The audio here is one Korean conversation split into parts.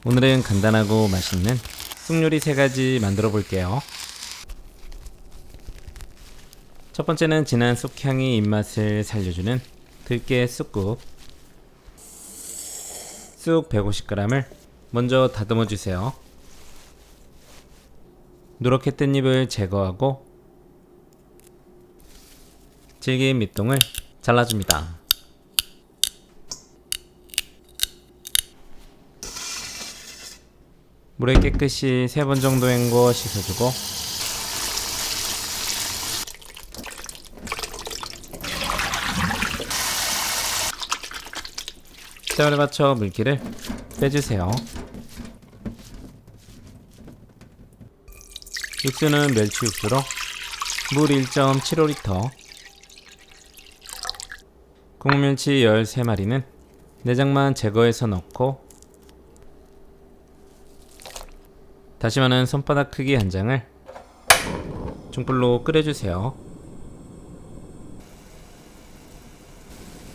오늘은 간단하고 맛있는 쑥 요리 3가지 만들어 볼게요. 첫 번째는 진한 쑥향이 입맛을 살려주는 들깨 쑥국. 쑥 150g을 먼저 다듬어 주세요. 누렇게 뜬 잎을 제거하고 질긴 밑동을 잘라줍니다. 물에 깨끗이 3번 정도 헹궈 씻어주고 세월에 맞춰 물기를 빼주세요. 육수는 멸치 육수로 물 1.75L, 국물멸치 13마리는 내장만 제거해서 넣고 다시마는 손바닥 크기 1장을 중불로 끓여주세요.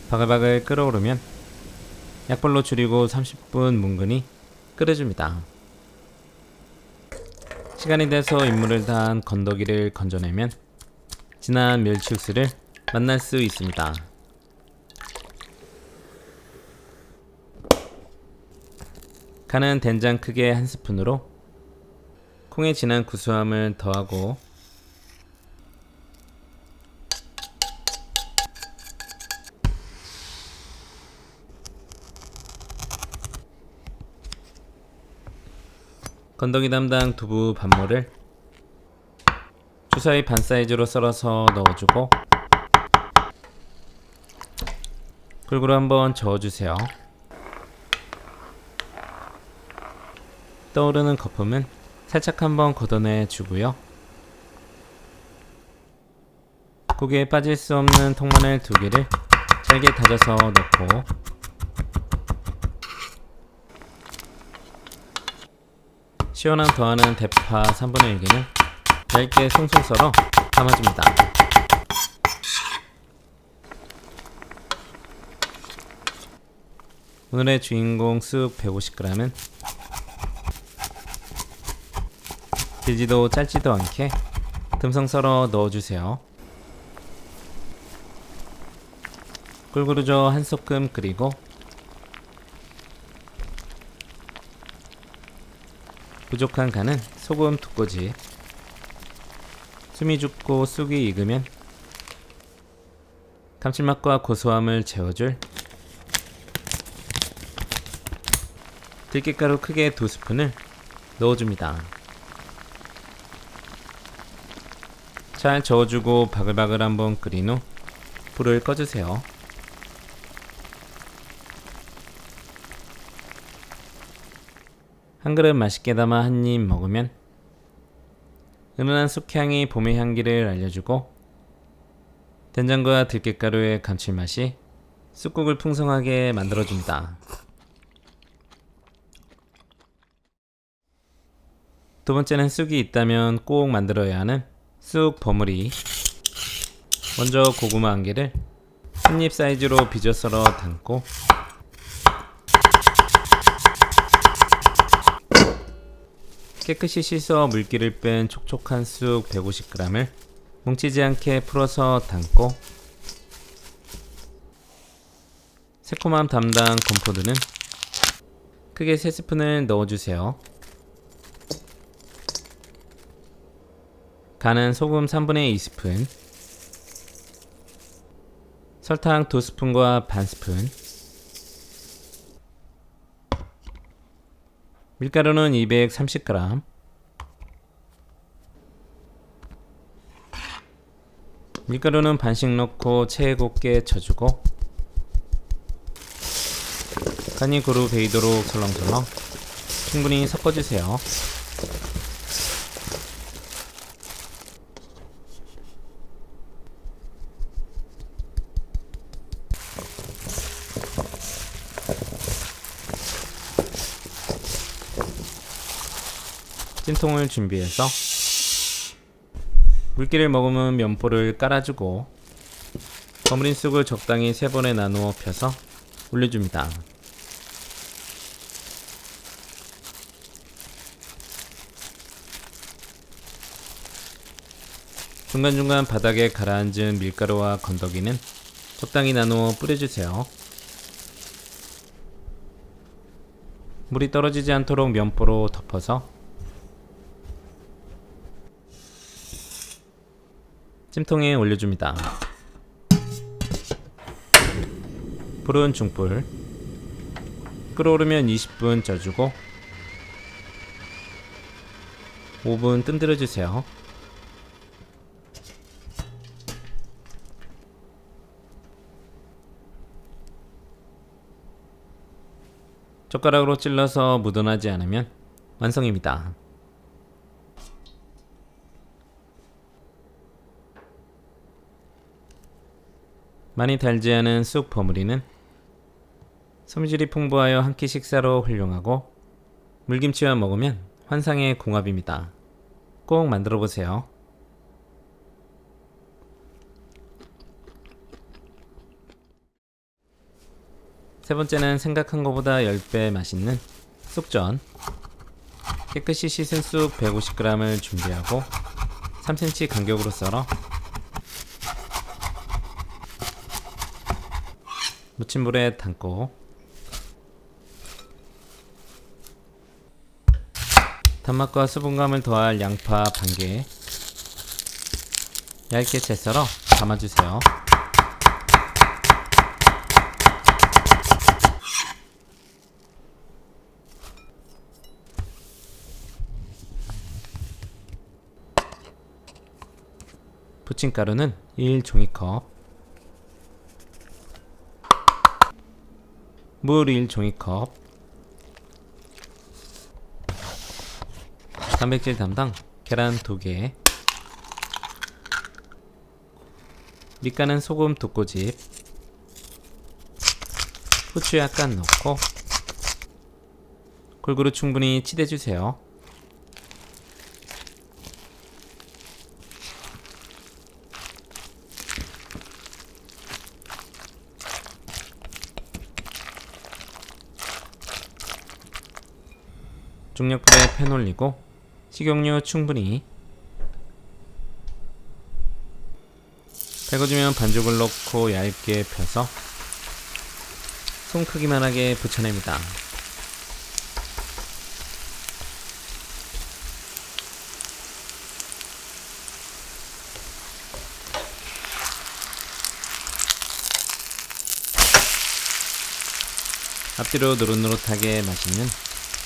바글바글 끓어오르면 약불로 줄이고 30분 뭉근히 끓여줍니다. 시간이 돼서 입물을 다한 건더기를 건져내면 진한 멸치 육수를 만날 수 있습니다. 간은 된장 크게 1스푼으로 콩의 진한 구수함을 더하고 건더기 담당 두부 반모를 주사위 반 사이즈로 썰어서 넣어주고 골고루 한번 저어주세요. 떠오르는 거품은 살짝 한번 걷어내 주고요. 국에 빠질 수 없는 통마늘 2개를 잘게 다져서 넣고 시원함 더하는 대파 3분의 1개는 얇게 송송 썰어 담아줍니다. 오늘의 주인공 쑥 150g은 길지도 짧지도 않게 듬성 썰어 넣어주세요. 골고루 저어 1소끔 끓이고 부족한 간은 소금 2꼬집, 숨이 죽고 쑥이 익으면 감칠맛과 고소함을 채워줄 들깨가루 크게 2스푼을 넣어줍니다. 잘 저어주고 바글바글 한번 끓인 후 불을 꺼주세요. 한 그릇 맛있게 담아 한 입 먹으면 은은한 쑥향이 봄의 향기를 알려주고 된장과 들깨가루의 감칠맛이 쑥국을 풍성하게 만들어줍니다. 두 번째는 쑥이 있다면 꼭 만들어야 하는 쑥 버무리. 먼저 고구마 1개를 한 입 사이즈로 빚어 썰어 담고 깨끗이 씻어 물기를 뺀 촉촉한 쑥 150g을 뭉치지 않게 풀어서 담고 새콤함 담당 건포도는 크게 3스푼을 넣어주세요. 간은 소금 3분의 2스푼, 설탕 2스푼과 반 스푼, 밀가루는 230g, 밀가루는 반씩 넣고 체에 곱게 쳐주고 간이 고루 배이도록 설렁설렁 충분히 섞어주세요. 찜통을 준비해서 물기를 머금은 면포를 깔아주고 버무린 쑥을 적당히 3번에 나누어 펴서 올려줍니다. 중간중간 바닥에 가라앉은 밀가루와 건더기는 적당히 나누어 뿌려주세요. 물이 떨어지지 않도록 면포로 덮어서 찜통에 올려줍니다. 불은 중불. 끓어오르면 20분 쪄주고 5분 뜸들여주세요. 젓가락으로 찔러서 묻어나지 않으면 완성입니다. 많이 달지 않은 쑥 버무리는 섬유질이 풍부하여 한 끼 식사로 훌륭하고 물김치와 먹으면 환상의 궁합입니다. 꼭 만들어 보세요. 세 번째는 생각한 것보다 10배 맛있는 쑥전. 깨끗이 씻은 쑥 150g을 준비하고 3cm 간격으로 썰어 무친 물에 담고 단맛과 수분감을 더할 양파 반개 얇게 채 썰어 담아주세요. 부침가루는 1종이컵, 물 1종이컵, 단백질 담당 계란 2개, 밑간은 소금 2꼬집, 후추 약간 넣고 골고루 충분히 치대주세요. 중력불에 팬 올리고 식용유 충분히 달궈주면 반죽을 넣고 얇게 펴서 손 크기만 하게 붙여냅니다. 앞뒤로 노릇노릇하게 맛있는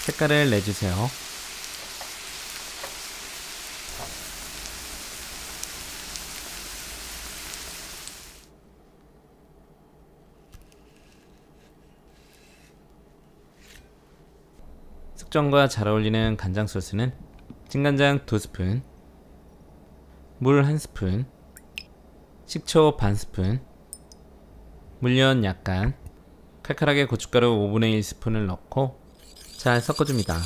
색깔을 내주세요. 숙전과 잘 어울리는 간장 소스는 진간장 2스푼, 물 1스푼, 식초 반스푼, 물엿 약간, 칼칼하게 고춧가루 5분의 1스푼을 넣고 잘 섞어줍니다.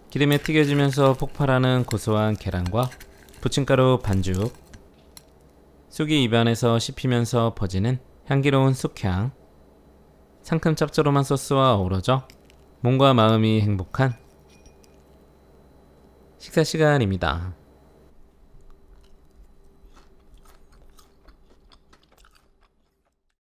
기름에 튀겨지면서 폭발하는 고소한 계란과 부침가루 반죽, 쑥이 입안에서 씹히면서 퍼지는 향기로운 쑥향, 상큼 짭조름한 소스와 어우러져 몸과 마음이 행복한 식사 시간입니다.